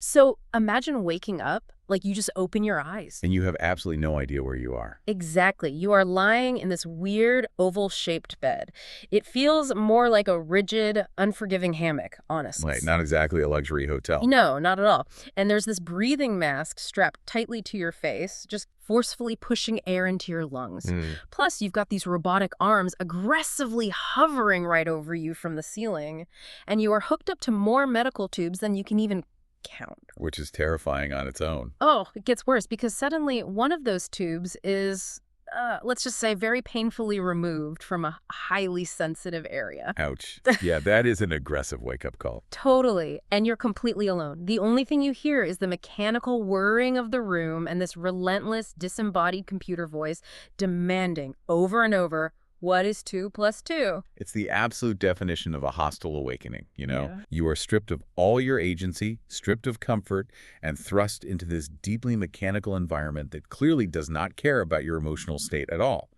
So imagine waking up like you just open your eyes. And you have absolutely no idea where you are. Exactly. You are lying in this weird oval-shaped bed. It feels more like a rigid, unforgiving hammock, honestly. Right, not exactly a luxury hotel. No, not at all. And there's this breathing mask strapped tightly to your face, just forcefully pushing air into your lungs. Mm. Plus, you've got these robotic arms aggressively hovering right over you from the ceiling, and you are hooked up to more medical tubes than you can even count. Which is terrifying on its own. Oh, it gets worse because suddenly one of those tubes is, let's just say, very painfully removed from a highly sensitive area. Ouch. Yeah, that is an aggressive wake-up call. Totally. And you're completely alone. The only thing you hear is the mechanical whirring of the room and this relentless, disembodied computer voice demanding over and over, what is 2 plus 2? It's the absolute definition of a hostile awakening, you know? Yeah. You are stripped of all your agency, stripped of comfort, and thrust into this deeply mechanical environment that clearly does not care about your emotional state at all.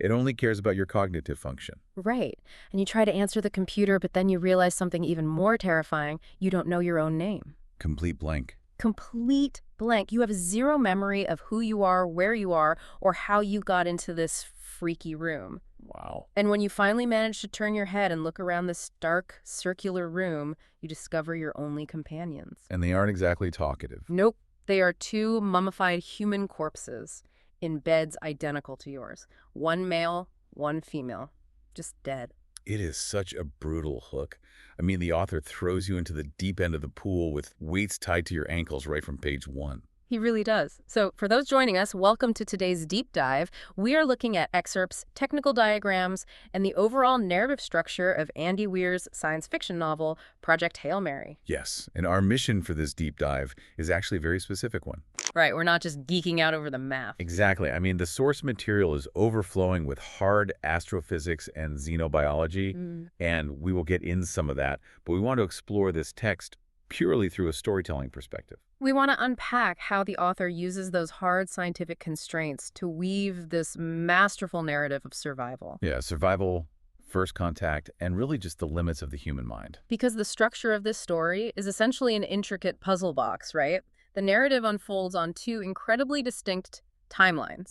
It only cares about your cognitive function. Right. And you try to answer the computer, but then you realize something even more terrifying. You don't know your own name. Complete blank. Complete blank. You have zero memory of who you are, where you are, or how you got into this freaky room. Wow. And when you finally manage to turn your head and look around this dark, circular room, you discover your only companions. And they aren't exactly talkative. Nope. They are 2 mummified human corpses in beds identical to yours. One male, one female. Just dead. It is such a brutal hook. I mean, the author throws you into the deep end of the pool with weights tied to your ankles right from page 1. He really does. So for those joining us, welcome to today's deep dive. We are looking at excerpts, technical diagrams, and the overall narrative structure of Andy Weir's science fiction novel, Project Hail Mary. Yes, and our mission for this deep dive is actually a very specific one. Right, we're not just geeking out over the math. Exactly. I mean, the source material is overflowing with hard astrophysics and xenobiology, and we will get in some of that, but we want to explore this text purely through a storytelling perspective. We want to unpack how the author uses those hard scientific constraints to weave this masterful narrative of survival. Yeah, survival, first contact, and really just the limits of the human mind. Because the structure of this story is essentially an intricate puzzle box, right? The narrative unfolds on 2 incredibly distinct timelines.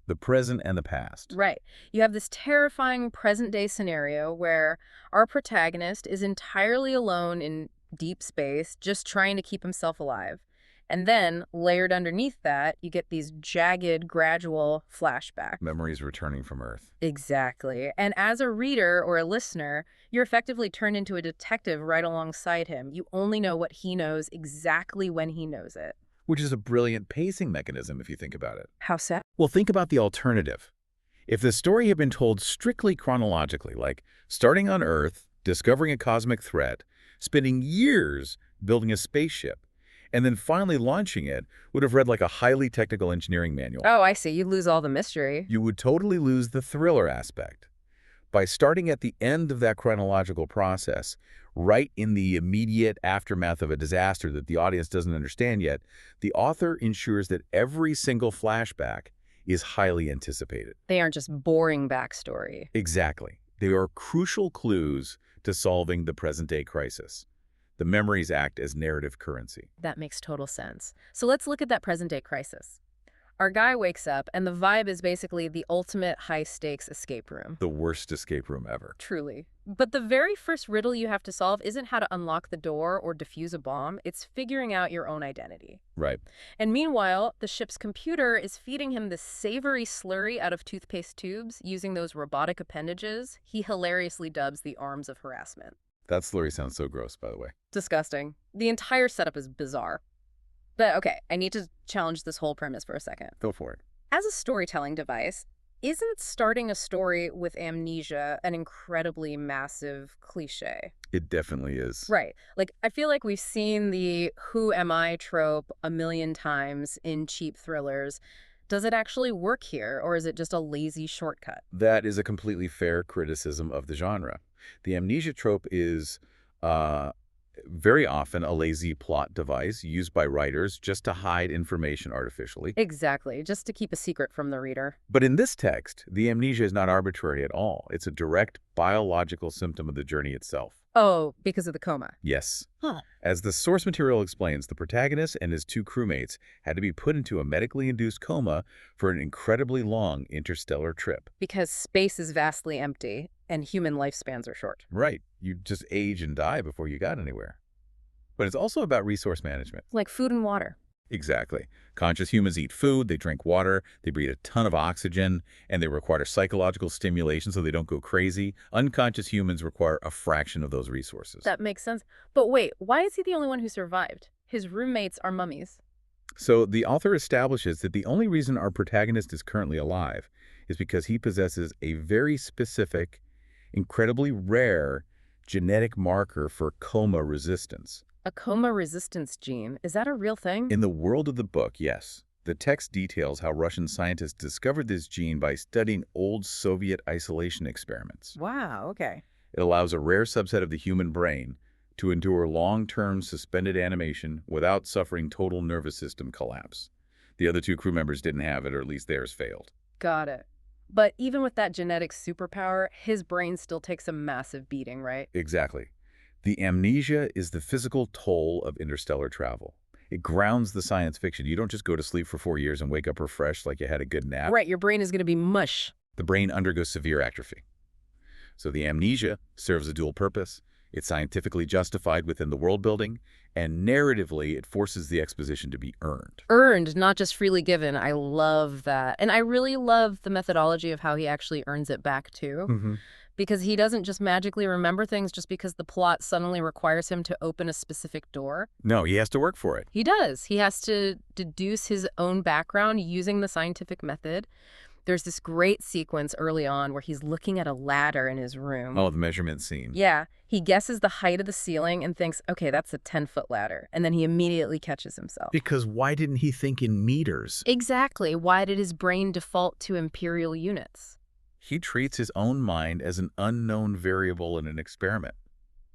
The present and the past. Right. You have this terrifying present-day scenario where our protagonist is entirely alone in deep space, just trying to keep himself alive. And then, layered underneath that, you get these jagged, gradual flashbacks. Memories returning from Earth. Exactly. And as a reader or a listener, you're effectively turned into a detective right alongside him. You only know what he knows exactly when he knows it. Which is a brilliant pacing mechanism if you think about it. How so? Well, think about the alternative. If the story had been told strictly chronologically, like starting on Earth, discovering a cosmic threat, spending years building a spaceship, and then finally launching it, would have read like a highly technical engineering manual. Oh, I see. You lose all the mystery. You would totally lose the thriller aspect. By starting at the end of that chronological process, right in the immediate aftermath of a disaster that the audience doesn't understand yet, the author ensures that every single flashback is highly anticipated. They aren't just boring backstory. Exactly. They are crucial clues to solving the present-day crisis. The memories act as narrative currency. That makes total sense. So let's look at that present-day crisis. Our guy wakes up, and the vibe is basically the ultimate high-stakes escape room. The worst escape room ever. Truly. But the very first riddle you have to solve isn't how to unlock the door or defuse a bomb. It's figuring out your own identity. Right. And meanwhile, the ship's computer is feeding him this savory slurry out of toothpaste tubes using those robotic appendages he hilariously dubs the arms of harassment. That slurry sounds so gross, by the way. Disgusting. The entire setup is bizarre. But okay, I need to challenge this whole premise for a second. Go for it. As a storytelling device, isn't starting a story with amnesia an incredibly massive cliche? It definitely is. Right. Like, I feel like we've seen the who am I trope a million times in cheap thrillers. Does it actually work here, or is it just a lazy shortcut? That is a completely fair criticism of the genre. The amnesia trope is very often a lazy plot device used by writers just to hide information artificially. Exactly, just to keep a secret from the reader. But in this text, the amnesia is not arbitrary at all. It's a direct biological symptom of the journey itself. Oh, because of the coma. Yes. Huh. As the source material explains, the protagonist and his two crewmates had to be put into a medically induced coma for an incredibly long interstellar trip. Because space is vastly empty and human lifespans are short. Right. You just age and die before you got anywhere. But it's also about resource management. Like food and water. Exactly. Conscious humans eat food, they drink water, they breathe a ton of oxygen, and they require psychological stimulation so they don't go crazy. Unconscious humans require a fraction of those resources. That makes sense. But wait, why is he the only one who survived? His roommates are mummies. So the author establishes that the only reason our protagonist is currently alive is because he possesses a very specific, incredibly rare genetic marker for coma resistance. A coma resistance gene. Is that a real thing? In the world of the book, yes. The text details how Russian scientists discovered this gene by studying old Soviet isolation experiments. Wow, okay. It allows a rare subset of the human brain to endure long-term suspended animation without suffering total nervous system collapse. The other two crew members didn't have it, or at least theirs failed. Got it. But even with that genetic superpower, his brain still takes a massive beating, right? Exactly. The amnesia is the physical toll of interstellar travel. It grounds the science fiction. You don't just go to sleep for 4 years and wake up refreshed like you had a good nap. Right, your brain is going to be mush. The brain undergoes severe atrophy. So the amnesia serves a dual purpose. It's scientifically justified within the world building, and narratively it forces the exposition to be earned. Earned, not just freely given. I love that. And I really love the methodology of how he actually earns it back, too. Because he doesn't just magically remember things just because the plot suddenly requires him to open a specific door. No, he has to work for it. He does. He has to deduce his own background using the scientific method. There's this great sequence early on where he's looking at a ladder in his room. Oh, the measurement scene. Yeah. He guesses the height of the ceiling and thinks, okay, that's a 10-foot ladder. And then he immediately catches himself. Because why didn't he think in meters? Exactly. Why did his brain default to imperial units? He treats his own mind as an unknown variable in an experiment.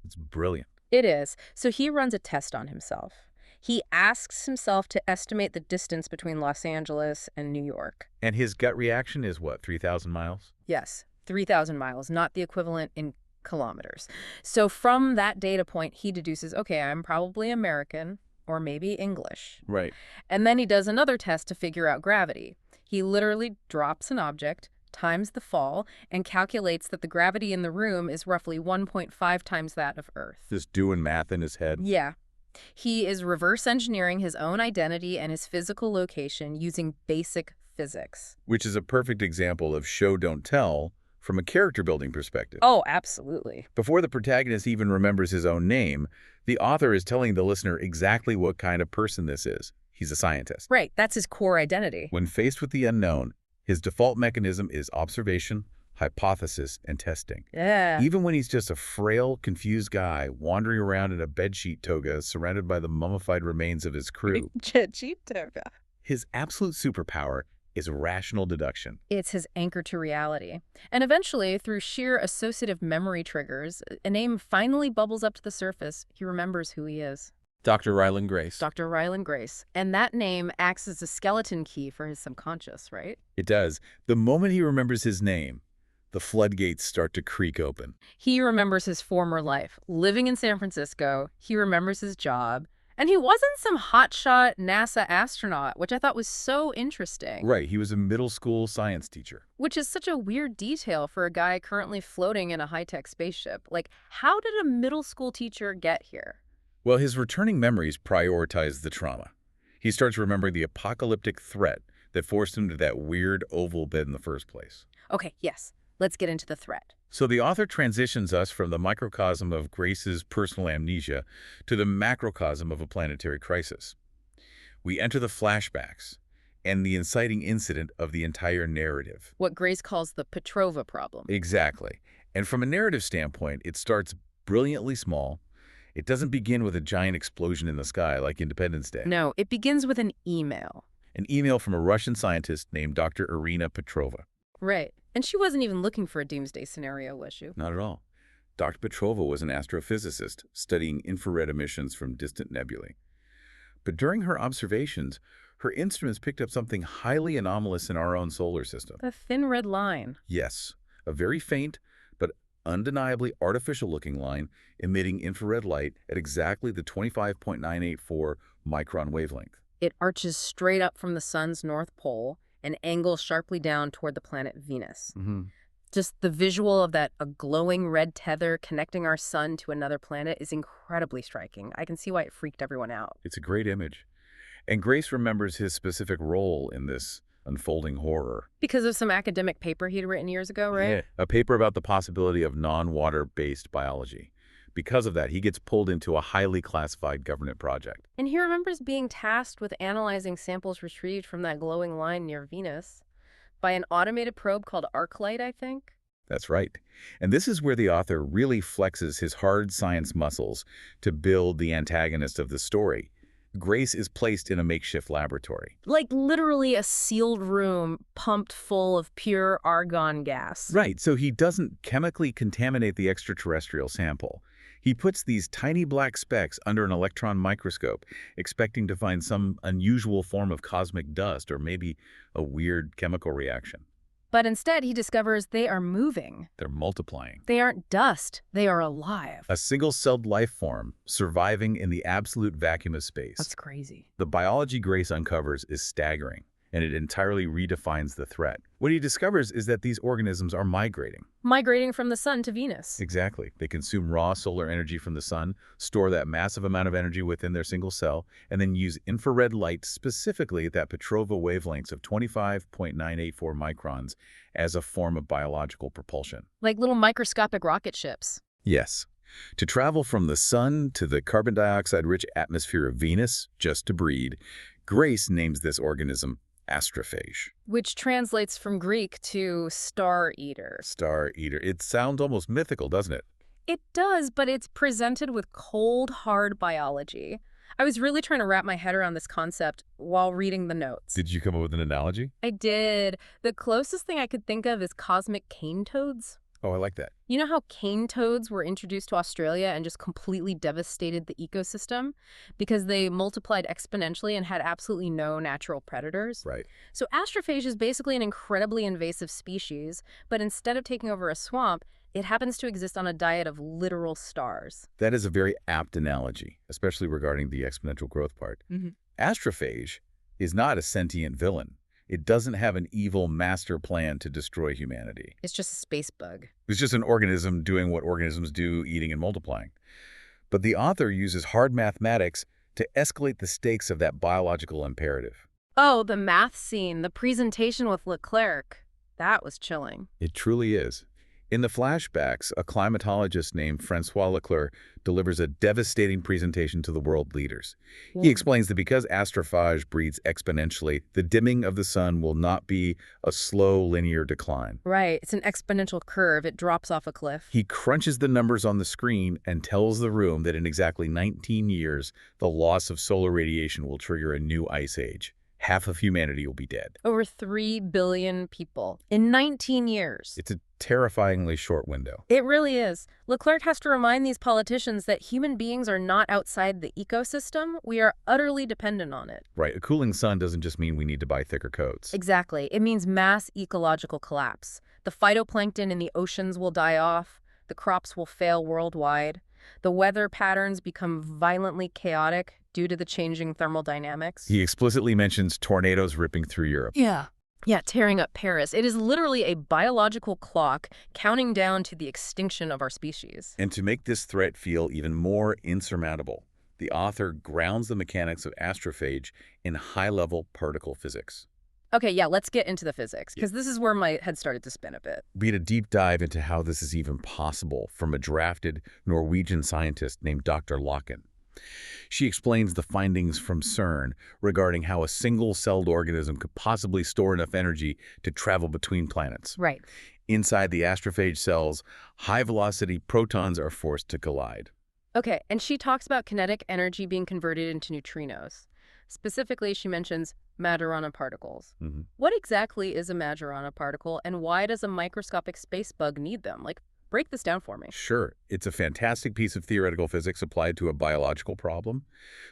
It's brilliant. It is. So he runs a test on himself. He asks himself to estimate the distance between Los Angeles and New York. And his gut reaction is what, 3,000 miles? Yes, 3,000 miles, not the equivalent in kilometers. So from that data point, he deduces, okay, I'm probably American or maybe English. Right. And then he does another test to figure out gravity. He literally drops an object, times the fall, and calculates that the gravity in the room is roughly 1.5 times that of Earth. Just doing math in his head. Yeah. He is reverse engineering his own identity and his physical location using basic physics. Which is a perfect example of show don't tell from a character building perspective. Oh, absolutely. Before the protagonist even remembers his own name, the author is telling the listener exactly what kind of person this is. He's a scientist. Right, that's his core identity. When faced with the unknown, his default mechanism is observation, hypothesis, and testing. Yeah. Even when he's just a frail, confused guy wandering around in a bedsheet toga surrounded by the mummified remains of his crew, his absolute superpower is rational deduction. It's his anchor to reality. And eventually, through sheer associative memory triggers, a name finally bubbles up to the surface. He remembers who he is. Dr. Ryland Grace. Dr. Ryland Grace. And that name acts as a skeleton key for his subconscious, right? It does. The moment he remembers his name, the floodgates start to creak open. He remembers his former life, living in San Francisco. He remembers his job. And he wasn't some hotshot NASA astronaut, which I thought was so interesting. Right, he was a middle school science teacher. Which is such a weird detail for a guy currently floating in a high-tech spaceship. Like, how did a middle school teacher get here? Well, his returning memories prioritize the trauma. He starts remembering the apocalyptic threat that forced him to that weird oval bed in the first place. Okay, yes. Let's get into the threat. So the author transitions us from the microcosm of Grace's personal amnesia to the macrocosm of a planetary crisis. We enter the flashbacks and the inciting incident of the entire narrative. What Grace calls the Petrova problem. Exactly. And from a narrative standpoint, it starts brilliantly small. It doesn't begin with a giant explosion in the sky like Independence Day. No, it begins with an email. An email from a Russian scientist named Dr. Irina Petrova. Right. And she wasn't even looking for a doomsday scenario, was she? Not at all. Dr. Petrova was an astrophysicist studying infrared emissions from distant nebulae. But during her observations, her instruments picked up something highly anomalous in our own solar system. The thin red line. Yes, a very faint but undeniably artificial-looking line emitting infrared light at exactly the 25.984 micron wavelength. It arches straight up from the sun's north pole and angles sharply down toward the planet Venus. Just the visual of a glowing red tether connecting our sun to another planet is incredibly striking. I can see why it freaked everyone out. It's a great image. And Grace remembers his specific role in this unfolding horror. Because of some academic paper he'd written years ago, right? Yeah. A paper about the possibility of non-water-based biology. Because of that, he gets pulled into a highly classified government project. And he remembers being tasked with analyzing samples retrieved from that glowing line near Venus by an automated probe called ArcLight, I think. That's right. And this is where the author really flexes his hard science muscles to build the antagonist of the story. Grace is placed in a makeshift laboratory. Like literally a sealed room pumped full of pure argon gas. Right, so he doesn't chemically contaminate the extraterrestrial sample. He puts these tiny black specks under an electron microscope, expecting to find some unusual form of cosmic dust or maybe a weird chemical reaction. But instead, he discovers they are moving. They're multiplying. They aren't dust. They are alive. A single-celled life form surviving in the absolute vacuum of space. That's crazy. The biology Grace uncovers is staggering, and it entirely redefines the threat. What he discovers is that these organisms are migrating. Migrating from the sun to Venus. Exactly. They consume raw solar energy from the sun, store that massive amount of energy within their single cell, and then use infrared light specifically at that Petrova wavelengths of 25.984 microns as a form of biological propulsion. Like little microscopic rocket ships. Yes. To travel from the sun to the carbon dioxide-rich atmosphere of Venus, just to breed, Grace names this organism astrophage. Which translates from Greek to star eater. Star eater. It sounds almost mythical, doesn't it? It does, but it's presented with cold, hard biology. I was really trying to wrap my head around this concept while reading the notes. Did you come up with an analogy? I did. The closest thing I could think of is cosmic cane toads. Oh, I like that. You know how cane toads were introduced to Australia and just completely devastated the ecosystem because they multiplied exponentially and had absolutely no natural predators? Right. So astrophage is basically an incredibly invasive species, but instead of taking over a swamp, it happens to exist on a diet of literal stars. That is a very apt analogy, especially regarding the exponential growth part. Astrophage is not a sentient villain. It doesn't have an evil master plan to destroy humanity. It's just a space bug. It's just an organism doing what organisms do, eating and multiplying. But the author uses hard mathematics to escalate the stakes of that biological imperative. Oh, the math scene, the presentation with Leclerc. That was chilling. It truly is. In the flashbacks, a climatologist named Francois Leclerc delivers a devastating presentation to the world leaders. He explains that because astrophage breeds exponentially, the dimming of the sun will not be a slow linear decline. Right, it's an exponential curve. It drops off a cliff. He crunches the numbers on the screen and tells the room that in exactly 19 years, the loss of solar radiation will trigger a new ice age. Half of humanity will be dead. Over 3 billion people in 19 years. It's a terrifyingly short window. It really is. Leclerc has to remind these politicians that human beings are not outside the ecosystem. We are utterly dependent on it. Right. A cooling sun doesn't just mean we need to buy thicker coats. Exactly. It means mass ecological collapse. The phytoplankton in the oceans will die off. The crops will fail worldwide. The weather patterns become violently chaotic due to the changing thermal dynamics. He explicitly mentions tornadoes ripping through Europe. Yeah, tearing up Paris. It is literally a biological clock counting down to the extinction of our species. And to make this threat feel even more insurmountable, the author grounds the mechanics of astrophage in high-level particle physics. Okay, yeah, let's get into the physics, because this is where my head started to spin a bit. We had a deep dive into how this is even possible from a drafted Norwegian scientist named Dr. Locken. She explains the findings from CERN regarding how a single-celled organism could possibly store enough energy to travel between planets. Right. Inside the astrophage cells, high-velocity protons are forced to collide. Okay, and she talks about kinetic energy being converted into neutrinos. Specifically, she mentions Majorana particles. What exactly is a Majorana particle, and why does a microscopic space bug need them? Like, break this down for me. Sure. It's a fantastic piece of theoretical physics applied to a biological problem.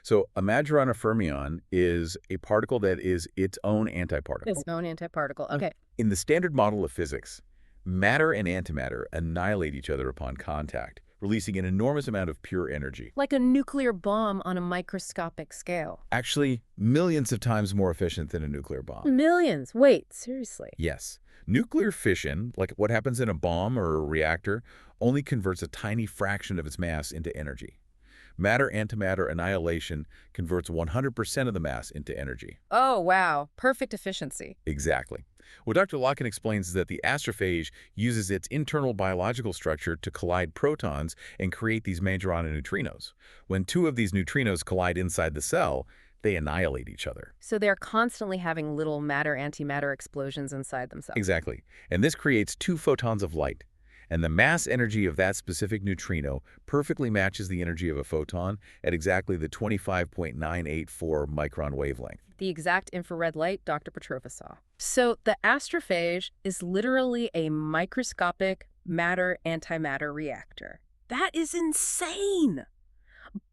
So a Majorana fermion is a particle that is its own antiparticle. Its own antiparticle. Okay. In the standard model of physics, Matter and antimatter annihilate each other upon contact, releasing an enormous amount of pure energy. Like a nuclear bomb on a microscopic scale. Actually, millions of times more efficient than a nuclear bomb. Millions. Wait, seriously? Yes. Nuclear fission, like what happens in a bomb or a reactor, only converts a tiny fraction of its mass into energy. Matter-antimatter annihilation converts 100% of the mass into energy. Oh, wow. Perfect efficiency. Exactly. What Dr. Locken explains is that the astrophage uses its internal biological structure to collide protons and create these majorana neutrinos. When two of these neutrinos collide inside the cell, they annihilate each other. So they're constantly having little matter-antimatter explosions inside themselves. Exactly. And this creates two photons of light. And the mass energy of that specific neutrino perfectly matches the energy of a photon at exactly the 25.984 micron wavelength. The exact infrared light Dr. Petrova saw. So the astrophage is literally a microscopic matter-antimatter reactor. That is insane!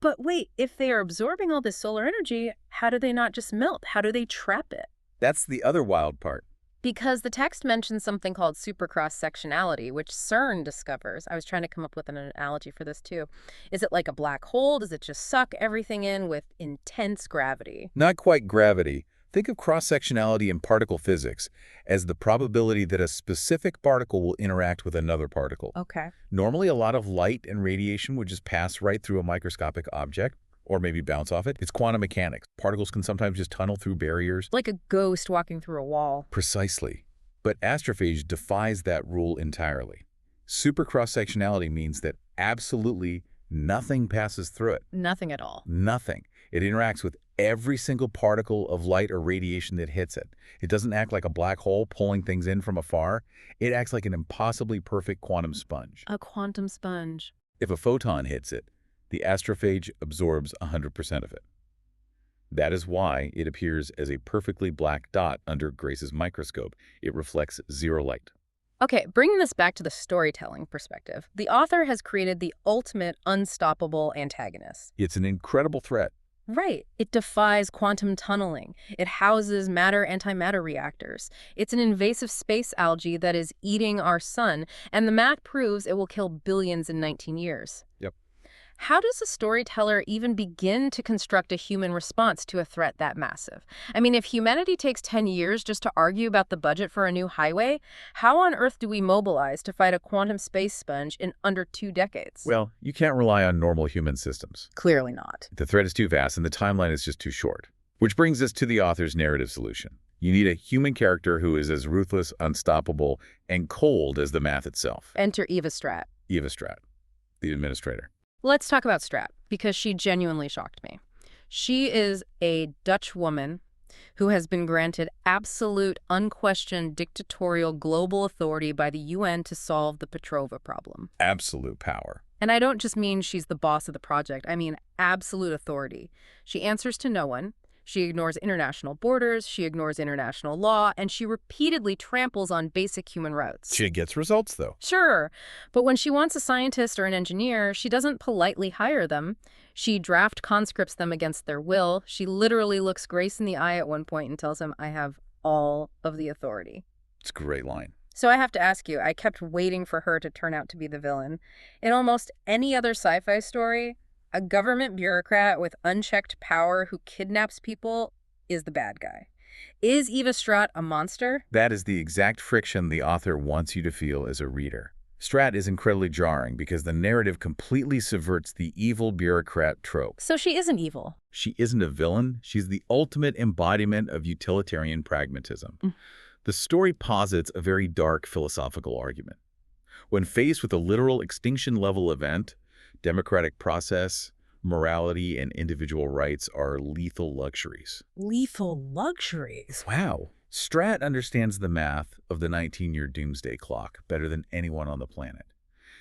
But wait, if they are absorbing all this solar energy, how do they not just melt? How do they trap it? That's the other wild part. Because the text mentions something called supercross-sectionality, which CERN discovers. I was trying to come up with an analogy for this too. Is it like a black hole? Does it just suck everything in with intense gravity? Not quite gravity. Think of cross-sectionality in particle physics as the probability that a specific particle will interact with another particle. Okay. Normally, a lot of light and radiation would just pass right through a microscopic object, or maybe bounce off it. It's quantum mechanics. Particles can sometimes just tunnel through barriers. Like a ghost walking through a wall. Precisely. But astrophage defies that rule entirely. Super cross-sectionality means that absolutely nothing passes through it. Nothing at all. Nothing. It interacts with every single particle of light or radiation that hits it. It doesn't act like a black hole pulling things in from afar. It acts like an impossibly perfect quantum sponge. A quantum sponge. If a photon hits it, the astrophage absorbs 100% of it. That is why it appears as a perfectly black dot under Grace's microscope. It reflects zero light. Okay, bringing this back to the storytelling perspective, the author has created the ultimate unstoppable antagonist. It's an incredible threat. Right. It defies quantum tunneling. It houses matter-antimatter reactors. It's an invasive space algae that is eating our sun, and the math proves it will kill billions in 19 years. Yep. How does a storyteller even begin to construct a human response to a threat that massive? I mean, if humanity takes 10 years just to argue about the budget for a new highway, how on earth do we mobilize to fight a quantum space sponge in under 2 decades? Well, you can't rely on normal human systems. Clearly not. The threat is too vast and the timeline is just too short. Which brings us to the author's narrative solution. You need a human character who is as ruthless, unstoppable, and cold as the math itself. Enter Eva Strat. Eva Strat, the administrator. Let's talk about Strat, because she genuinely shocked me. She is a Dutch woman who has been granted absolute, unquestioned dictatorial global authority by the UN to solve the Petrova problem. Absolute power. And I don't just mean she's the boss of the project. I mean absolute authority. She answers to no one. She ignores international borders, she ignores international law, and she repeatedly tramples on basic human rights. She gets results, though. Sure, but when she wants a scientist or an engineer, she doesn't politely hire them. She draft conscripts them against their will. She literally looks Grace in the eye at one point and tells him, "I have all of the authority." It's a great line. So I have to ask you, I kept waiting for her to turn out to be the villain. In almost any other sci-fi story, a government bureaucrat with unchecked power who kidnaps people is the bad guy. Is Eva Strat a monster? That is the exact friction the author wants you to feel as a reader. Strat is incredibly jarring because the narrative completely subverts the evil bureaucrat trope. So she isn't evil. She isn't a villain. She's the ultimate embodiment of utilitarian pragmatism. The story posits a very dark philosophical argument. When faced with a literal extinction-level event, democratic process, morality, and individual rights are lethal luxuries. Lethal luxuries? Wow. Strat understands the math of the 19-year doomsday clock better than anyone on the planet.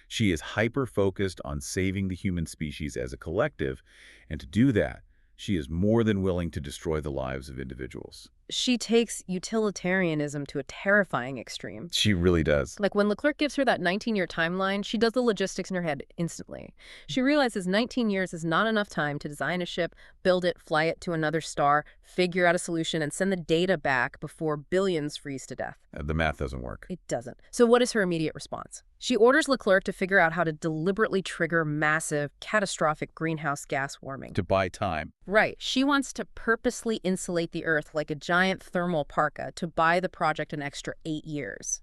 She is hyper-focused on saving the human species as a collective, and to do that, she is more than willing to destroy the lives of individuals. She takes utilitarianism to a terrifying extreme. She really does. Like when Leclerc gives her that 19-year timeline, she does the logistics in her head instantly. She realizes 19 years is not enough time to design a ship, build it, fly it to another star, figure out a solution, and send the data back before billions freeze to death. The math doesn't work. It doesn't. So what is her immediate response? She orders Leclerc to figure out how to deliberately trigger massive, catastrophic greenhouse gas warming. To buy time. Right. She wants to purposely insulate the Earth like a giant thermal parka to buy the project an extra 8 years.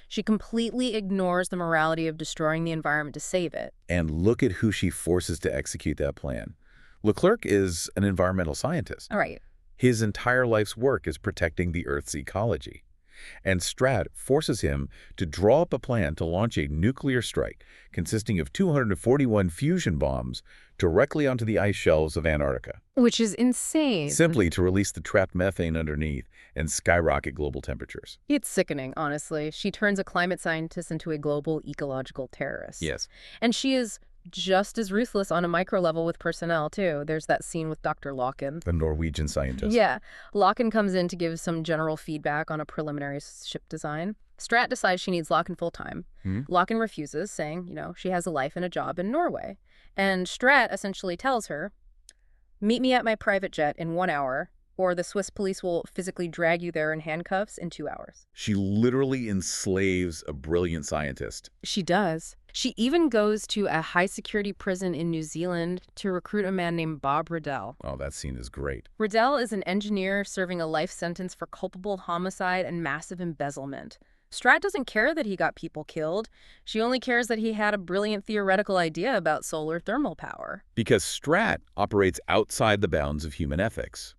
She completely ignores the morality of destroying the environment to save it. And look at who she forces to execute that plan. Leclerc is an environmental scientist. All right. His entire life's work is protecting the Earth's ecology. And Strat forces him to draw up a plan to launch a nuclear strike consisting of 241 fusion bombs directly onto the ice shelves of Antarctica. Which is insane. Simply to release the trapped methane underneath and skyrocket global temperatures. It's sickening, honestly. She turns a climate scientist into a global ecological terrorist. Yes. And she is just as ruthless on a micro level with personnel, too. There's that scene with Dr. Locken. The Norwegian scientist. Yeah. Locken comes in to give some general feedback on a preliminary ship design. Strat decides she needs Locken full-time. Locken refuses, saying, she has a life and a job in Norway. And Strat essentially tells her, meet me at my private jet in 1 hour, or the Swiss police will physically drag you there in handcuffs in 2 hours. She literally enslaves a brilliant scientist. She does. She even goes to a high-security prison in New Zealand to recruit a man named Bob Riddell. Oh, that scene is great. Riddell is an engineer serving a life sentence for culpable homicide and massive embezzlement. Strat doesn't care that he got people killed. She only cares that he had a brilliant theoretical idea about solar thermal power. Because Strat operates outside the bounds of human ethics.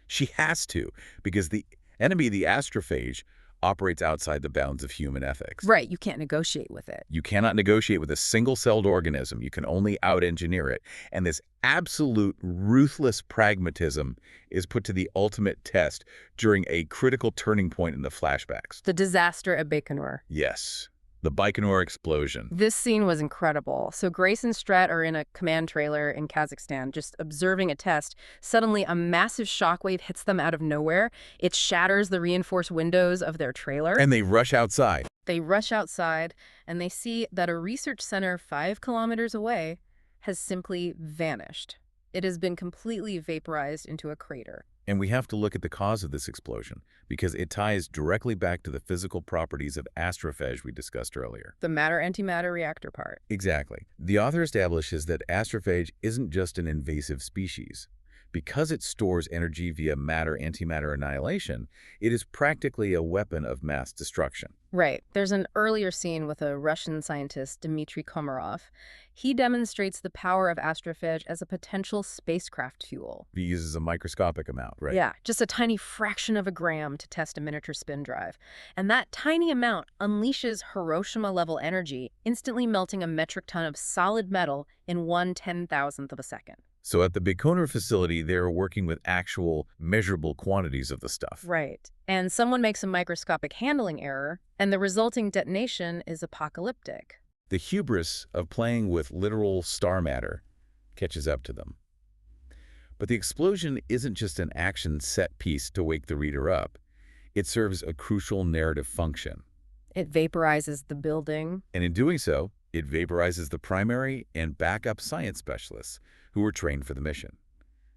She has to, because the enemy, the astrophage, operates outside the bounds of human ethics. Right, you can't negotiate with it. You cannot negotiate with a single-celled organism. You can only out-engineer it. And this absolute ruthless pragmatism is put to the ultimate test during a critical turning point in the flashbacks. The disaster at Baikonur. Yes. The Baikonur explosion. This scene was incredible. So Grace and Strat are in a command trailer in Kazakhstan, just observing a test. Suddenly, a massive shockwave hits them out of nowhere. It shatters the reinforced windows of their trailer. And they rush outside. They rush outside, and they see that a research center 5 kilometers away has simply vanished. It has been completely vaporized into a crater. And we have to look at the cause of this explosion, because it ties directly back to the physical properties of astrophage we discussed earlier. The matter-antimatter reactor part. Exactly. The author establishes that astrophage isn't just an invasive species. Because it stores energy via matter-antimatter annihilation, it is practically a weapon of mass destruction. Right. There's an earlier scene with a Russian scientist, Dmitry Komarov. He demonstrates the power of astrophage as a potential spacecraft fuel. He uses a microscopic amount, right? Yeah, just a tiny fraction of a gram to test a miniature spin drive. And that tiny amount unleashes Hiroshima-level energy, instantly melting a metric ton of solid metal in 1/10,000th of a second. So at the Baikonur facility, they're working with actual measurable quantities of the stuff. Right. And someone makes a microscopic handling error, and the resulting detonation is apocalyptic. The hubris of playing with literal star matter catches up to them. But the explosion isn't just an action set piece to wake the reader up. It serves a crucial narrative function. It vaporizes the building. And in doing so, it vaporizes the primary and backup science specialists who were trained for the mission,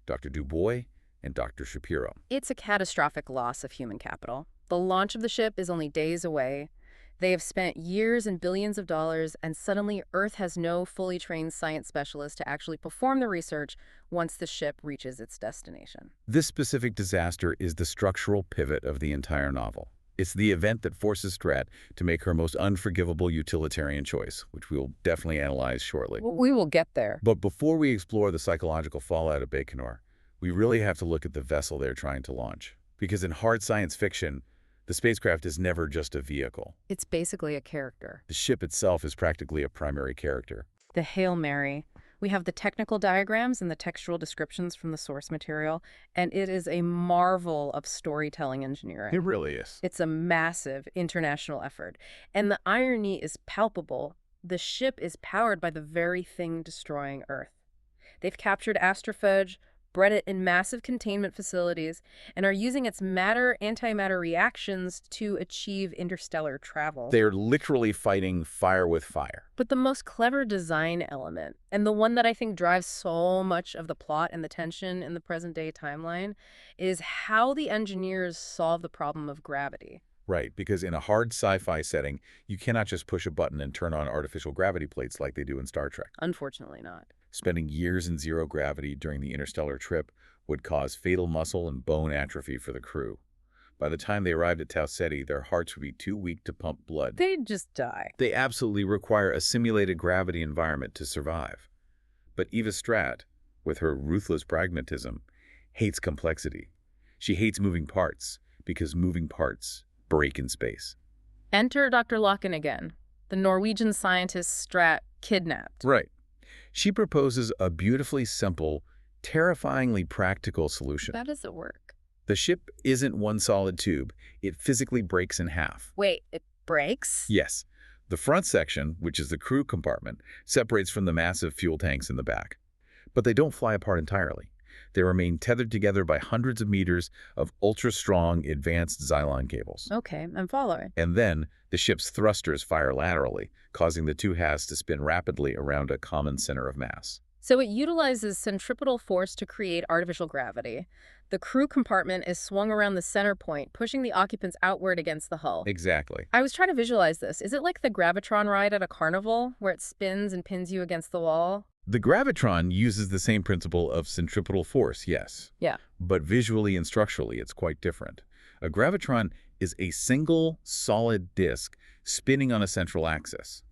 Dr. Dubois and Dr. Shapiro. It's a catastrophic loss of human capital. The launch of the ship is only days away. They have spent years and billions of dollars, and suddenly Earth has no fully trained science specialist to actually perform the research once the ship reaches its destination. This specific disaster is the structural pivot of the entire novel. It's the event that forces Strat to make her most unforgivable utilitarian choice, which we'll definitely analyze shortly. We will get there. But before we explore the psychological fallout of Baikonur, we really have to look at the vessel they're trying to launch. Because in hard science fiction, the spacecraft is never just a vehicle. It's basically a character. The ship itself is practically a primary character. The Hail Mary. We have the technical diagrams and the textual descriptions from the source material, and it is a marvel of storytelling engineering. It really is. It's a massive international effort. And the irony is palpable. The ship is powered by the very thing destroying Earth. They've captured astrophage, bred it in massive containment facilities, and are using its matter-antimatter reactions to achieve interstellar travel. They're literally fighting fire with fire. But the most clever design element, and the one that I think drives so much of the plot and the tension in the present-day timeline, is how the engineers solve the problem of gravity. Right, because in a hard sci-fi setting, you cannot just push a button and turn on artificial gravity plates like they do in Star Trek. Unfortunately not. Spending years in zero gravity during the interstellar trip would cause fatal muscle and bone atrophy for the crew. By the time they arrived at Tau Ceti, their hearts would be too weak to pump blood. They'd just die. They absolutely require a simulated gravity environment to survive. But Eva Stratt, with her ruthless pragmatism, hates complexity. She hates moving parts, because moving parts break in space. Enter Dr. Locken again, the Norwegian scientist Stratt kidnapped. Right. She proposes a beautifully simple, terrifyingly practical solution. How does it work? The ship isn't one solid tube. It physically breaks in half. Wait, it breaks? Yes. The front section, which is the crew compartment, separates from the massive fuel tanks in the back. But they don't fly apart entirely. They remain tethered together by hundreds of meters of ultra-strong advanced Xylon cables. Okay, I'm following. And then the ship's thrusters fire laterally, causing the two halves to spin rapidly around a common center of mass. So it utilizes centripetal force to create artificial gravity. The crew compartment is swung around the center point, pushing the occupants outward against the hull. Exactly. I was trying to visualize this. Is it like the Gravitron ride at a carnival, where it spins and pins you against the wall? The Gravitron uses the same principle of centripetal force, yes. Yeah. But visually and structurally, it's quite different. A gravitron is a single, solid disk spinning on a central axis.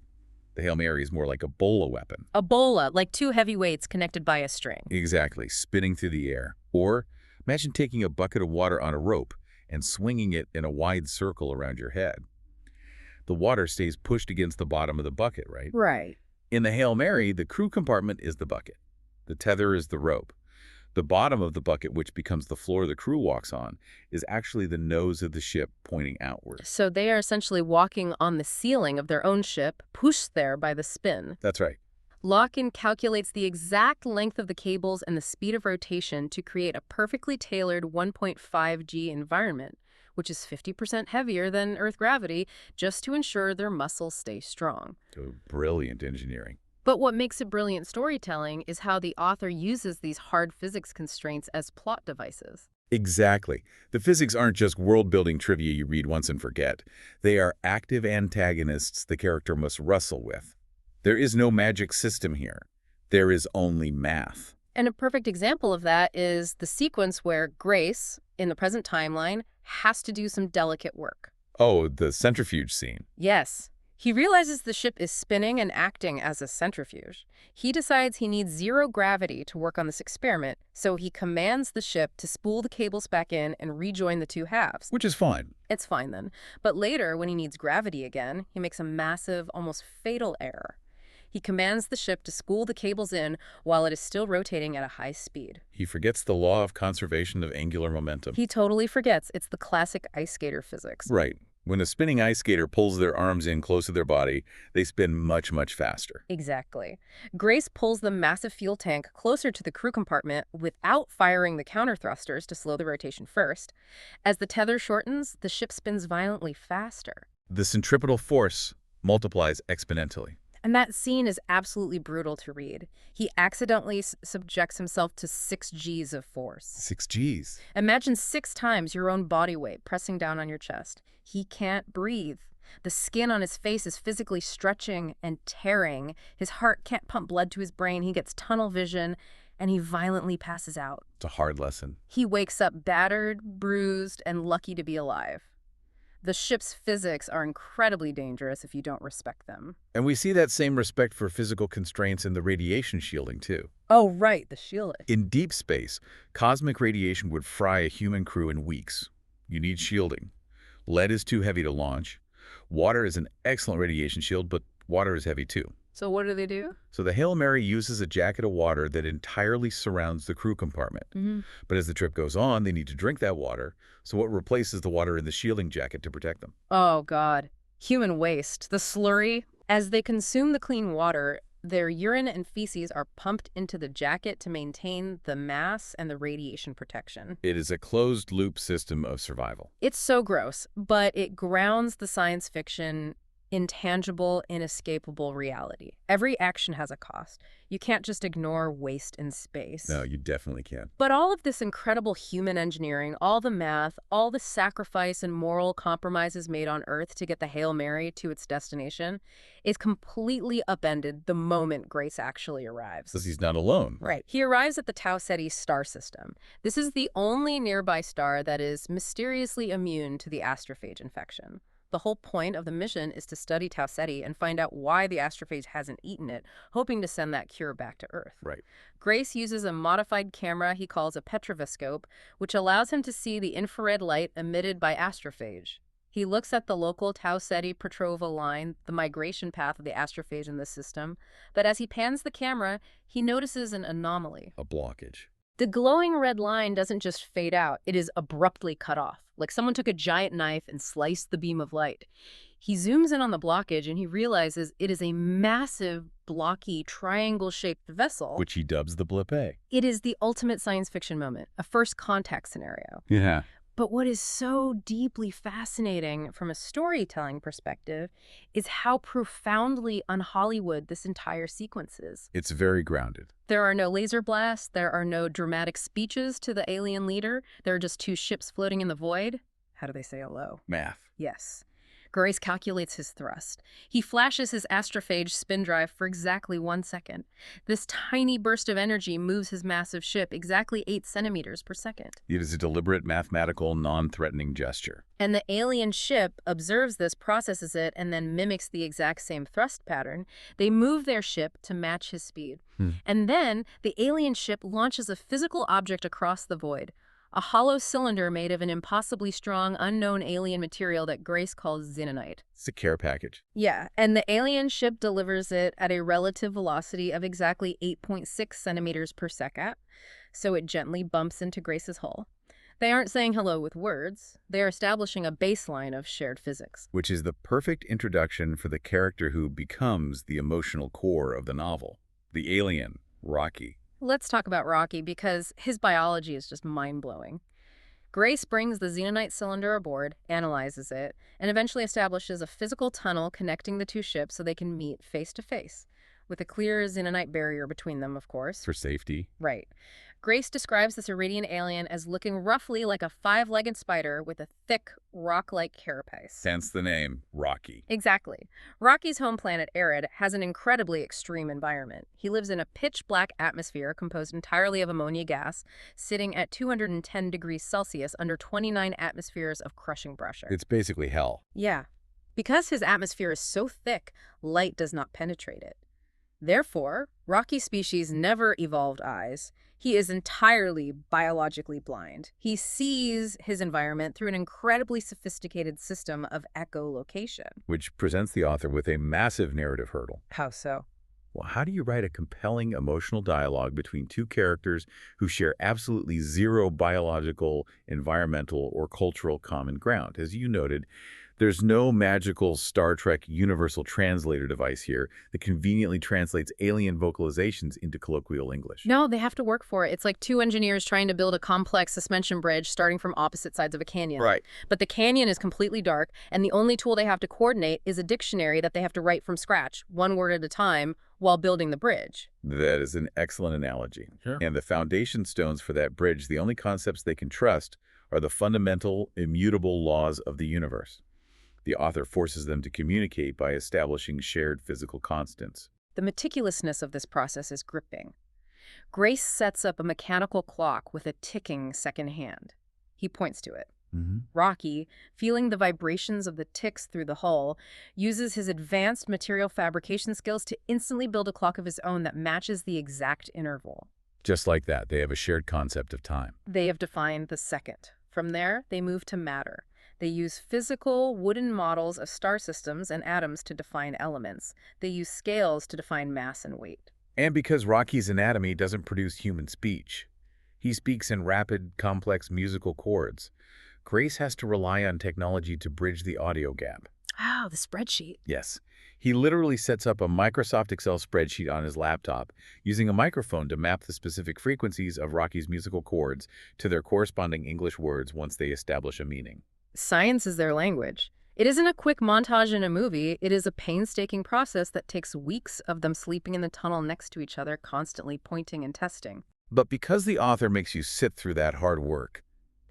The Hail Mary is more like a bola weapon. A bola, like two heavy weights connected by a string. Exactly, spinning through the air. Or imagine taking a bucket of water on a rope and swinging it in a wide circle around your head. The water stays pushed against the bottom of the bucket, right? Right. In the Hail Mary, the crew compartment is the bucket. The tether is the rope. The bottom of the bucket, which becomes the floor the crew walks on, is actually the nose of the ship pointing outward. So they are essentially walking on the ceiling of their own ship, pushed there by the spin. That's right. Lock-in calculates the exact length of the cables and the speed of rotation to create a perfectly tailored 1.5 G environment, which is 50% heavier than Earth gravity, just to ensure their muscles stay strong. Oh, brilliant engineering. But what makes it brilliant storytelling is how the author uses these hard physics constraints as plot devices. Exactly. The physics aren't just world-building trivia you read once and forget. They are active antagonists the character must wrestle with. There is no magic system here. There is only math. And a perfect example of that is the sequence where Grace, in the present timeline, has to do some delicate work. Oh, the centrifuge scene. Yes. He realizes the ship is spinning and acting as a centrifuge. He decides he needs zero gravity to work on this experiment, so he commands the ship to spool the cables back in and rejoin the two halves. Which is fine. It's fine then. But later, when he needs gravity again, he makes a massive, almost fatal error. He commands the ship to spool the cables in while it is still rotating at a high speed. He forgets the law of conservation of angular momentum. He totally forgets. It's the classic ice skater physics. Right. When a spinning ice skater pulls their arms in close to their body, they spin much, much faster. Exactly. Grace pulls the massive fuel tank closer to the crew compartment without firing the counter thrusters to slow the rotation first. As the tether shortens, the ship spins violently faster. The centripetal force multiplies exponentially. And that scene is absolutely brutal to read. He accidentally subjects himself to 6 Gs of force. 6 Gs. Imagine 6 times your own body weight pressing down on your chest. He can't breathe. The skin on his face is physically stretching and tearing. His heart can't pump blood to his brain. He gets tunnel vision, and he violently passes out. It's a hard lesson. He wakes up battered, bruised, and lucky to be alive. The ship's physics are incredibly dangerous if you don't respect them. And we see that same respect for physical constraints in the radiation shielding, too. Oh, right, the shielding. In deep space, cosmic radiation would fry a human crew in weeks. You need shielding. Lead is too heavy to launch. Water is an excellent radiation shield, but water is heavy, too. So what do? So the Hail Mary uses a jacket of water that entirely surrounds the crew compartment. But as the trip goes on, they need to drink that water, so it replaces the water in the shielding jacket to protect them. Oh, God. Human waste, the slurry. As they consume the clean water, Their urine and feces are pumped into the jacket to maintain the mass and the radiation protection. It is a closed-loop system of survival. It's so gross, but it grounds the science fiction intangible, inescapable reality. Every action has a cost. You can't just ignore waste in space. No, you definitely can. But all of this incredible human engineering, all the math, all the sacrifice and moral compromises made on Earth to get the Hail Mary to its destination is completely upended the moment Grace actually arrives. Because he's not alone. Right. He arrives at the Tau Ceti star system. This is the only nearby star that is mysteriously immune to the astrophage infection. The whole point of the mission is to study Tau Ceti and find out why the astrophage hasn't eaten it, hoping to send that cure back to Earth. Right. Grace uses a modified camera he calls a petrovoscope, which allows him to see the infrared light emitted by astrophage. He looks at the local Tau Ceti Petrova line, the migration path of the astrophage in this system, but as he pans the camera, he notices an anomaly. A blockage. The glowing red line doesn't just fade out, it is abruptly cut off, like someone took a giant knife and sliced the beam of light. He zooms in on the blockage and he realizes it is a massive, blocky, triangle-shaped vessel. Which he dubs the Blip A. It is the ultimate science fiction moment, a first contact scenario. Yeah. But what is so deeply fascinating from a storytelling perspective is how profoundly un-Hollywood this entire sequence is. It's very grounded. There are no laser blasts, there are no dramatic speeches to the alien leader, there are just two ships floating in the void. How do they say hello? Math. Yes. Grace calculates his thrust. He flashes his astrophage spin drive for exactly 1 second. This tiny burst of energy moves his massive ship exactly 8 centimeters per second. It is a deliberate, mathematical, non-threatening gesture. And the alien ship observes this, processes it, and then mimics the exact same thrust pattern. They move their ship to match his speed. And then the alien ship launches a physical object across the void. A hollow cylinder made of an impossibly strong, unknown alien material that Grace calls xenonite. It's a care package. Yeah, and the alien ship delivers it at a relative velocity of exactly 8.6 centimeters per second, so it gently bumps into Grace's hull. They aren't saying hello with words. They're establishing a baseline of shared physics. Which is the perfect introduction for the character who becomes the emotional core of the novel. The alien, Rocky. Let's talk about Rocky because his biology is just mind-blowing. Grace brings the xenonite cylinder aboard, analyzes it, and eventually establishes a physical tunnel connecting the two ships so they can meet face-to-face, with a clear xenonite barrier between them, of course. For safety. Right. Grace describes this Iridian alien as looking roughly like a 5-legged spider with a thick, rock-like carapace. Hence the name, Rocky. Exactly. Rocky's home planet, Arid, has an incredibly extreme environment. He lives in a pitch-black atmosphere composed entirely of ammonia gas, sitting at 210 degrees Celsius under 29 atmospheres of crushing pressure. It's basically hell. Yeah. Because his atmosphere is so thick, light does not penetrate it. Therefore, Rocky's species never evolved eyes. He is entirely biologically blind. He sees his environment through an incredibly sophisticated system of echolocation. Which presents the author with a massive narrative hurdle. How so? Well, how do you write a compelling emotional dialogue between two characters who share absolutely zero biological, environmental, or cultural common ground? As you noted, there's no magical Star Trek universal translator device here that conveniently translates alien vocalizations into colloquial English. No, they have to work for it. It's like two engineers trying to build a complex suspension bridge starting from opposite sides of a canyon. Right. But the canyon is completely dark, and the only tool they have to coordinate is a dictionary that they have to write from scratch, one word at a time, while building the bridge. That is an excellent analogy. Sure. And the foundation stones for that bridge, the only concepts they can trust are the fundamental, immutable laws of the universe. The author forces them to communicate by establishing shared physical constants. The meticulousness of this process is gripping. Grace sets up a mechanical clock with a ticking second hand. He points to it. Rocky, feeling the vibrations of the ticks through the hull, uses his advanced material fabrication skills to instantly build a clock of his own that matches the exact interval. Just like that, they have a shared concept of time. They have defined the second. From there, they move to matter. They use physical, wooden models of star systems and atoms to define elements. They use scales to define mass and weight. And because Rocky's anatomy doesn't produce human speech, he speaks in rapid, complex musical chords. Grace has to rely on technology to bridge the audio gap. Oh, the spreadsheet. Yes. He literally sets up a Microsoft Excel spreadsheet on his laptop using a microphone to map the specific frequencies of Rocky's musical chords to their corresponding English words once they establish a meaning. Science is their language. It isn't a quick montage in a movie. It is a painstaking process that takes weeks of them sleeping in the tunnel next to each other, constantly pointing and testing. But because the author makes you sit through that hard work,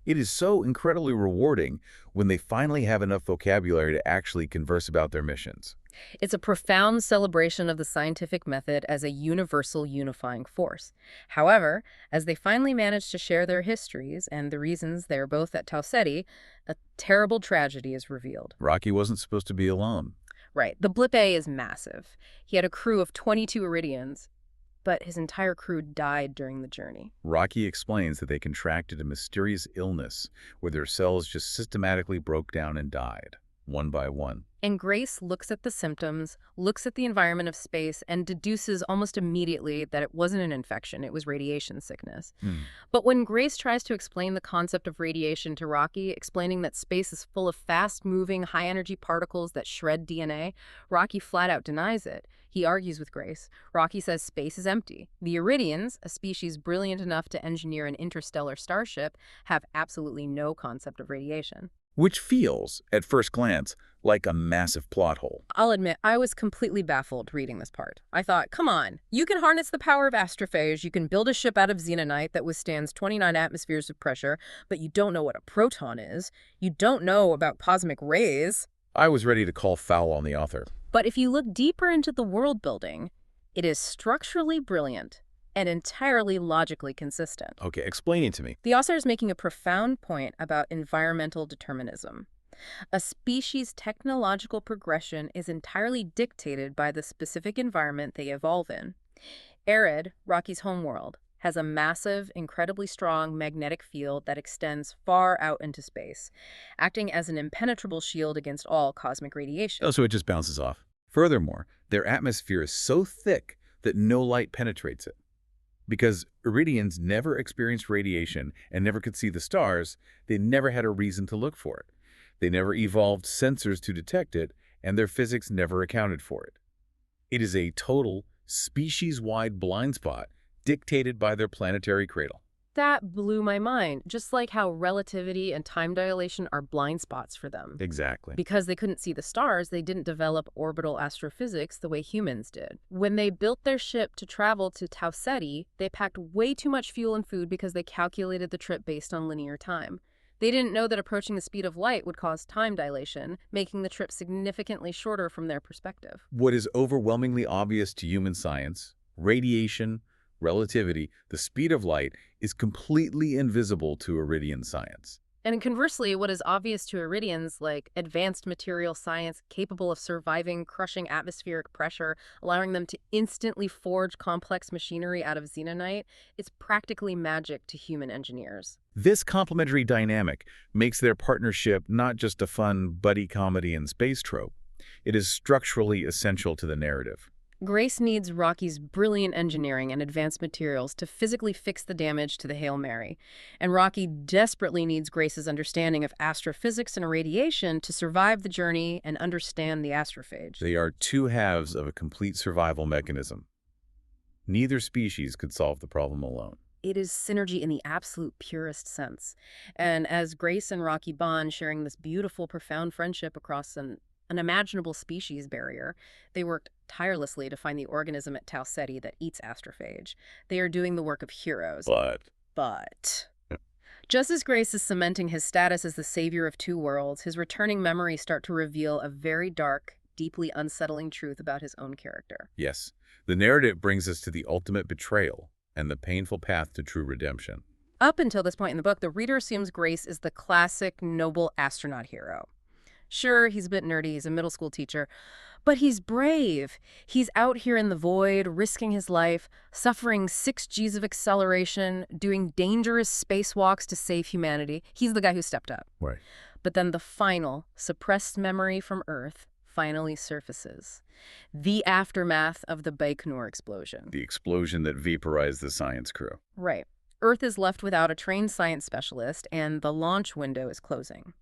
it is so incredibly rewarding when they finally have enough vocabulary to actually converse about their missions. It's a profound celebration of the scientific method as a universal unifying force. However, as they finally manage to share their histories and the reasons they're both at Tau Ceti, a terrible tragedy is revealed. Rocky wasn't supposed to be alone. Right, the Blip A is massive. He had a crew of 22 Iridians, but his entire crew died during the journey. Rocky explains that they contracted a mysterious illness where their cells just systematically broke down and died, one by one. And Grace looks at the symptoms, looks at the environment of space, and deduces almost immediately that it wasn't an infection, it was radiation sickness. But when Grace tries to explain the concept of radiation to Rocky, explaining that space is full of fast-moving, high-energy particles that shred DNA, Rocky flat out denies it. He argues with Grace. Rocky says space is empty. The Iridians, a species brilliant enough to engineer an interstellar starship, have absolutely no concept of radiation. Which feels, at first glance, like a massive plot hole. I'll admit, I was completely baffled reading this part. I thought, come on, you can harness the power of astrophage, you can build a ship out of xenonite that withstands 29 atmospheres of pressure, but you don't know what a proton is. You don't know about cosmic rays. I was ready to call foul on the author. But if you look deeper into the world building, it is structurally brilliant and entirely logically consistent. Okay, explain it to me. The author is making a profound point about environmental determinism. A species' technological progression is entirely dictated by the specific environment they evolve in. Arid, Rocky's homeworld, has a massive, incredibly strong magnetic field that extends far out into space, acting as an impenetrable shield against all cosmic radiation. Oh, so it just bounces off. Furthermore, their atmosphere is so thick that no light penetrates it. Because Iridians never experienced radiation and never could see the stars, they never had a reason to look for it. They never evolved sensors to detect it, and their physics never accounted for it. It is a total, species-wide blind spot dictated by their planetary cradle. That blew my mind, just like how relativity and time dilation are blind spots for them. Exactly. Because they couldn't see the stars, they didn't develop orbital astrophysics the way humans did. When they built their ship to travel to Tau Ceti, they packed way too much fuel and food because they calculated the trip based on linear time. They didn't know that approaching the speed of light would cause time dilation, making the trip significantly shorter from their perspective. What is overwhelmingly obvious to human science, radiation, relativity, the speed of light, is completely invisible to Iridian science. And conversely, what is obvious to Iridians, like advanced material science capable of surviving crushing atmospheric pressure, allowing them to instantly forge complex machinery out of xenonite, is practically magic to human engineers. This complementary dynamic makes their partnership not just a fun buddy comedy and space trope. It is structurally essential to the narrative. Grace needs Rocky's brilliant engineering and advanced materials to physically fix the damage to the Hail Mary, and Rocky desperately needs Grace's understanding of astrophysics and radiation to survive the journey and understand the astrophage. They are two halves of a complete survival mechanism. Neither species could solve the problem alone. It is synergy in the absolute purest sense. And as Grace and Rocky bond, sharing this beautiful, profound friendship across an unimaginable species barrier, they worked tirelessly to find the organism at Tau Ceti that eats astrophage. They are doing the work of heroes. But just as Grace is cementing his status as the savior of two worlds, his returning memories start to reveal a very dark, deeply unsettling truth about his own character. Yes, the narrative brings us to the ultimate betrayal and the painful path to true redemption. Up until this point in the book, the reader assumes Grace is the classic, noble astronaut hero. Sure, he's a bit nerdy, he's a middle school teacher, but he's brave. He's out here in the void, risking his life, suffering 6 Gs of acceleration, doing dangerous spacewalks to save humanity. He's the guy who stepped up. Right. But then the final, suppressed memory from Earth finally surfaces. The aftermath of the Baikonur explosion. The explosion that vaporized the science crew. Right. Earth is left without a trained science specialist, and the launch window is closing.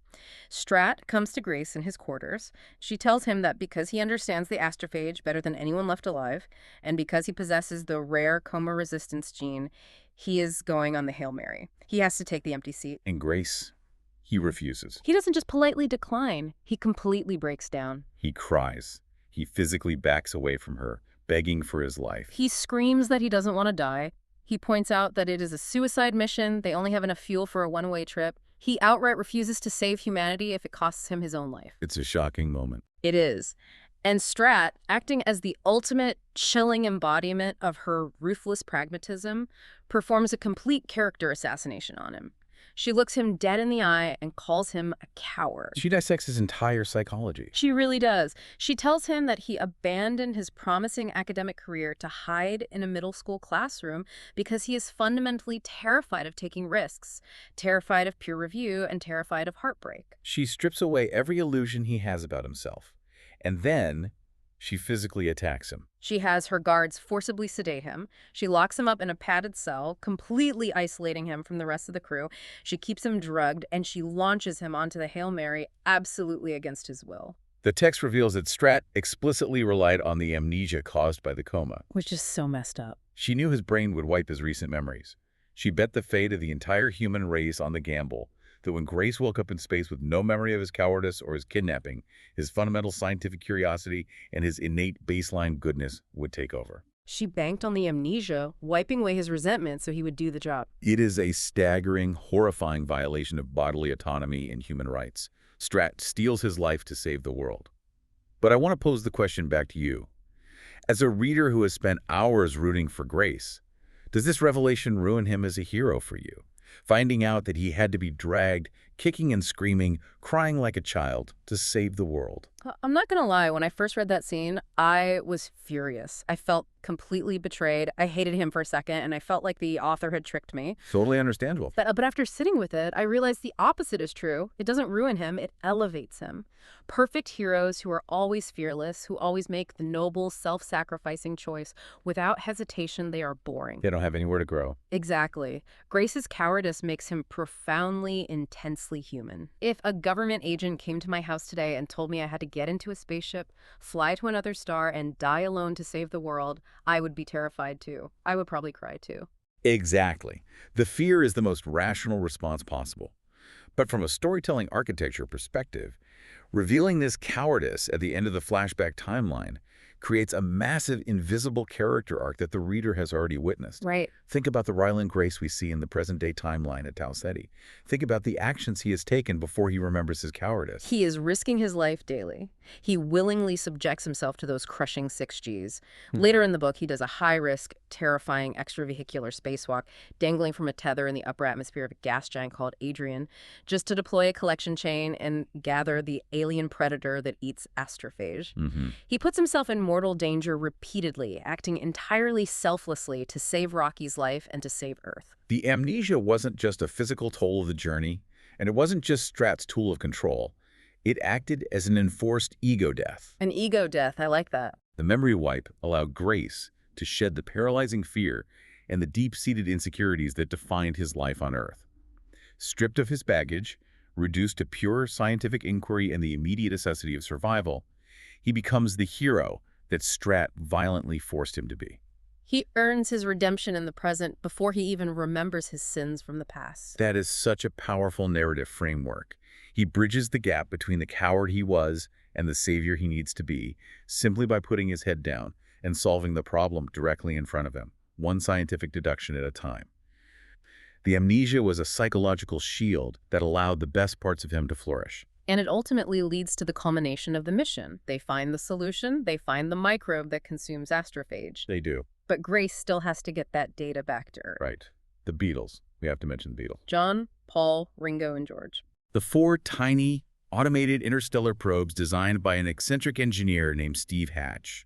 Strat comes to Grace in his quarters. She tells him that because he understands the astrophage better than anyone left alive, and because he possesses the rare coma resistance gene, he is going on the Hail Mary. He has to take the empty seat. And Grace, he refuses. He doesn't just politely decline, he completely breaks down. He cries. He physically backs away from her, begging for his life. He screams that he doesn't want to die. He points out that it is a suicide mission. They only have enough fuel for a one-way trip. He outright refuses to save humanity if it costs him his own life. It's a shocking moment. It is. And Strat, acting as the ultimate chilling embodiment of her ruthless pragmatism, performs a complete character assassination on him. She looks him dead in the eye and calls him a coward. She dissects his entire psychology. She really does. She tells him that he abandoned his promising academic career to hide in a middle school classroom because he is fundamentally terrified of taking risks, terrified of peer review, and terrified of heartbreak. She strips away every illusion he has about himself. And then she physically attacks him. She has her guards forcibly sedate him. She locks him up in a padded cell, completely isolating him from the rest of the crew. She keeps him drugged, and she launches him onto the Hail Mary absolutely against his will. The text reveals that Strat explicitly relied on the amnesia caused by the coma. Which is so messed up. She knew his brain would wipe his recent memories. She bet the fate of the entire human race on the gamble that when Grace woke up in space with no memory of his cowardice or his kidnapping, his fundamental scientific curiosity and his innate baseline goodness would take over. She banked on the amnesia, wiping away his resentment so he would do the job. It is a staggering, horrifying violation of bodily autonomy and human rights. Strat steals his life to save the world. But I want to pose the question back to you. As a reader who has spent hours rooting for Grace, does this revelation ruin him as a hero for you? Finding out that he had to be dragged, kicking and screaming, crying like a child, to save the world. I'm not gonna lie, when I first read that scene, I was furious. I felt completely betrayed. I hated him for a second, and I felt like the author had tricked me. Totally understandable. But after sitting with it, I realized the opposite is true. It doesn't ruin him, it elevates him. Perfect heroes who are always fearless, who always make the noble, self-sacrificing choice without hesitation, they are boring. They don't have anywhere to grow. Exactly. Grace's cowardice makes him profoundly, intensely human. If a government agent came to my house today and told me I had to get into a spaceship, fly to another star, and die alone to save the world, I would be terrified too. I would probably cry too. Exactly. The fear is the most rational response possible. But from a storytelling architecture perspective, revealing this cowardice at the end of the flashback timeline creates a massive invisible character arc that the reader has already witnessed. Right. Think about the Ryland Grace we see in the present-day timeline at Tau Ceti. Think about the actions he has taken before he remembers his cowardice. He is risking his life daily. He willingly subjects himself to those crushing 6Gs. Later in the book, he does a high-risk, terrifying extravehicular spacewalk, dangling from a tether in the upper atmosphere of a gas giant called Adrian, just to deploy a collection chain and gather the alien predator that eats astrophage. He puts himself in mortal danger repeatedly, acting entirely selflessly to save Rocky's life and to save Earth. The amnesia wasn't just a physical toll of the journey, and it wasn't just Strat's tool of control. It acted as an enforced ego death. An ego death, I like that. The memory wipe allowed Grace to shed the paralyzing fear and the deep-seated insecurities that defined his life on Earth. Stripped of his baggage, reduced to pure scientific inquiry and the immediate necessity of survival, he becomes the hero that Strat violently forced him to be. He earns his redemption in the present before he even remembers his sins from the past. That is such a powerful narrative framework. He bridges the gap between the coward he was and the savior he needs to be, simply by putting his head down and solving the problem directly in front of him, one scientific deduction at a time. The amnesia was a psychological shield that allowed the best parts of him to flourish. And it ultimately leads to the culmination of the mission. They find the solution, they find the microbe that consumes astrophage. They do. But Grace still has to get that data back to Earth. Right. The Beatles. We have to mention the Beatles. John, Paul, Ringo, and George. The 4 tiny, automated interstellar probes designed by an eccentric engineer named Steve Hatch.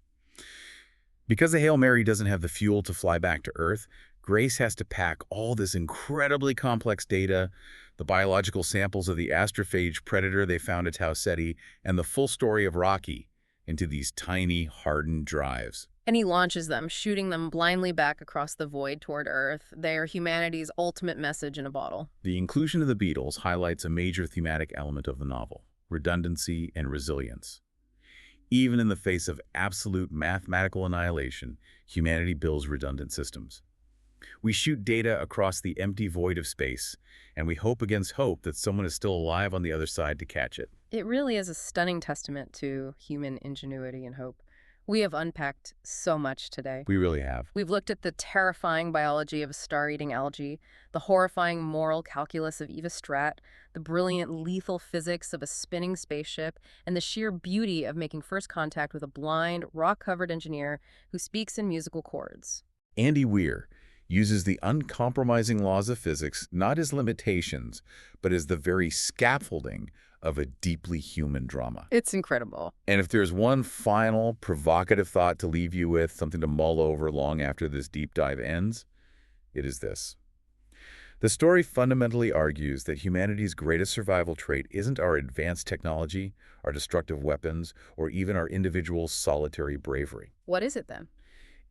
Because the Hail Mary doesn't have the fuel to fly back to Earth, Grace has to pack all this incredibly complex data, the biological samples of the astrophage predator they found at Tau Ceti, and the full story of Rocky into these tiny, hardened drives. And he launches them, shooting them blindly back across the void toward Earth. They are humanity's ultimate message in a bottle. The inclusion of the Beatles highlights a major thematic element of the novel: redundancy and resilience. Even in the face of absolute mathematical annihilation, humanity builds redundant systems. We shoot data across the empty void of space, and we hope against hope that someone is still alive on the other side to catch it. It really is a stunning testament to human ingenuity and hope. We have unpacked so much today. We really have. We've looked at the terrifying biology of star-eating algae, the horrifying moral calculus of Eva Strat, the brilliant lethal physics of a spinning spaceship, and the sheer beauty of making first contact with a blind, rock-covered engineer who speaks in musical chords. Andy Weir uses the uncompromising laws of physics not as limitations, but as the very scaffolding of a deeply human drama. It's incredible. And if there's one final provocative thought to leave you with, something to mull over long after this deep dive ends, it is this. The story fundamentally argues that humanity's greatest survival trait isn't our advanced technology, our destructive weapons, or even our individual solitary bravery. What is it then?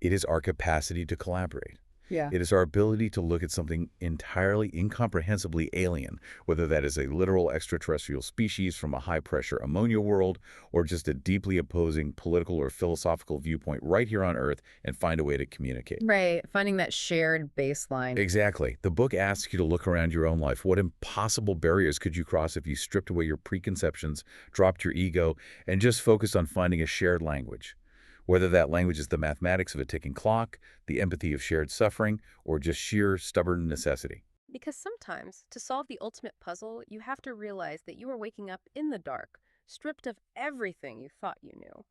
It is our capacity to collaborate. Yeah. It is our ability to look at something entirely incomprehensibly alien, whether that is a literal extraterrestrial species from a high-pressure ammonia world, or just a deeply opposing political or philosophical viewpoint right here on Earth, and find a way to communicate. Right, finding that shared baseline. Exactly. The book asks you to look around your own life. What impossible barriers could you cross if you stripped away your preconceptions, dropped your ego, and just focused on finding a shared language? Whether that language is the mathematics of a ticking clock, the empathy of shared suffering, or just sheer stubborn necessity. Because sometimes, to solve the ultimate puzzle, you have to realize that you are waking up in the dark, stripped of everything you thought you knew.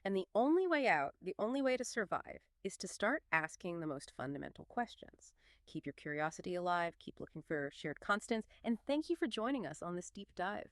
And the only way out, the only way to survive, is to start asking the most fundamental questions. Keep your curiosity alive, keep looking for shared constants, and thank you for joining us on this deep dive.